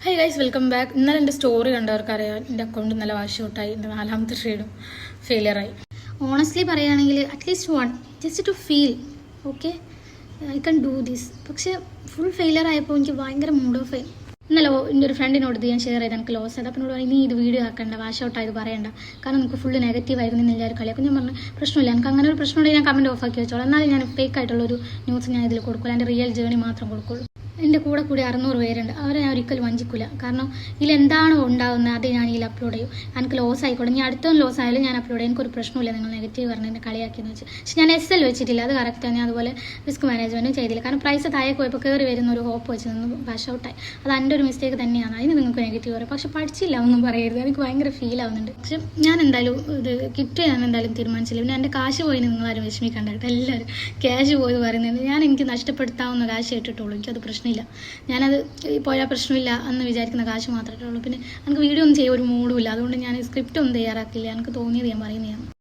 High guys, welcome back. ഇന്നലെ എൻ്റെ story കണ്ടവർക്കറിയാം, എൻ്റെ അക്കൗണ്ട് നല്ല വാഷ് ഔട്ടായി, എൻ്റെ 4ാമത്തെ ട്രേഡും ഫെയിലിയറായി. ഓണസ്റ്റ്ലി പറയുകയാണെങ്കിൽ at least one just to feel okay I can do this. പക്ഷെ ഫുൾ ഫെയിലിയർ ആയപ്പോൾ എനിക്ക് ഭയങ്കര മൂഡ് ഓഫ് ആയി. ഇന്നലെ എൻ്റെ ഒരു ഫ്രണ്ടിനോട് ഞാൻ ഷെയർ ചെയ്ത് എനിക്ക് ലോസ് ആയത്. അപ്പം എന്നോട് നീ ഇത് വീഡിയോ ആക്കണ്ട, വാഷ് ഔട്ടായത് പറയണ്ട, കാരണം നമുക്ക് ഫുള്ള് നെഗറ്റീവ് ആയിരുന്നു എന്ന് എല്ലാവരും കളിയാക്കും. ഞാൻ പറഞ്ഞു പ്രശ്നമില്ല, എനിക്ക് അങ്ങനെ ഒരു പ്രശ്നമുണ്ടെങ്കിൽ ഞാൻ കമൻറ്റ് ഓഫ് ആക്കി വെച്ചോളാം. എന്നാലും ഞാൻ ഫേക്ക് ആയിട്ടുള്ളൊരു ന്യൂസ് ഞാൻ ഇതിൽ കൊടുക്കില്ല, എൻ്റെ റിയൽ ജേണി മാത്രം കൊടുക്കുള്ളൂ. എൻ്റെ കൂടെ 600 പേരുണ്ട്, അവരെ ഞാൻ ഒരിക്കലും വഞ്ചിക്കില്ല. കാരണം ഇതിലെന്താണോ ഉണ്ടാകുന്നത് അത് ഞാൻ ഇതിൽ അപ്ലോഡ് ചെയ്യും. എനിക്ക് ലോസ് ആയിക്കോട്ടെ, ഞാൻ അടുത്തൊന്നും ലോസ് ആയാലും ഞാൻ അപ്ലോഡ് ചെയ്യും. എനിക്കൊരു പ്രശ്നമില്ല നിങ്ങൾ നെഗറ്റീവ് പറഞ്ഞ് എന്നെ കളിയാക്കിയെന്ന് വെച്ച്. പക്ഷെ ഞാൻ SL വെച്ചിട്ടില്ല, അത് കറക്റ്റാണ്. ഞാൻ അതുപോലെ റിസ്ക് മാനേജ്മെൻറ്റും ചെയ്തില്ല. കാരണം പ്രൈസ് താഴേക്ക് പോയപ്പോൾ കയറി വരുന്ന ഒരു ഹോപ്പ് വെച്ച് നിന്ന് വാഷ് ഔട്ടായി. അത് എൻ്റെ ഒരു മിസ്റ്റേക്ക് തന്നെയാണ്. അതിന് നിങ്ങൾക്ക് നെഗറ്റീവ് പറയും, പക്ഷെ പഠിച്ചില്ല ഒന്നും പറയരുത്. എനിക്ക് ഭയങ്കര ഫീൽ ആവുന്നുണ്ട്. പക്ഷെ ഞാൻ എന്തായാലും ഇത് കിറ്റ് ഞാൻ എന്തായാലും തീരുമാനിച്ചില്ല. പിന്നെ എൻ്റെ കാശ് പോയിന് നിങ്ങളാരും വിഷമിക്കണ്ട കേട്ടോ. എല്ലാവരും ക്യാഷ് പോയത് പറയുന്നത് എനിക്ക് നഷ്ടപ്പെടുത്താവുന്ന കാശ് ഇട്ടിട്ടുള്ളൂ. എനിക്കത് പ്രശ്നമില്ല. ഞാനത് പോയാൽ പ്രശ്നമില്ല എന്ന് വിചാരിക്കുന്ന കാശ് മാത്രമേ ഉള്ളൂ. പിന്നെ എനിക്ക് വീഡിയോ ഒന്നും ചെയ്യാൻ ഒരു മൂഡും ഇല്ല. അതുകൊണ്ട് ഞാൻ സ്ക്രിപ്റ്റ് ഒന്നും തയ്യാറാക്കില്ല. എനിക്ക് തോന്നിയത് ഞാൻ പറയുന്നതാണ്.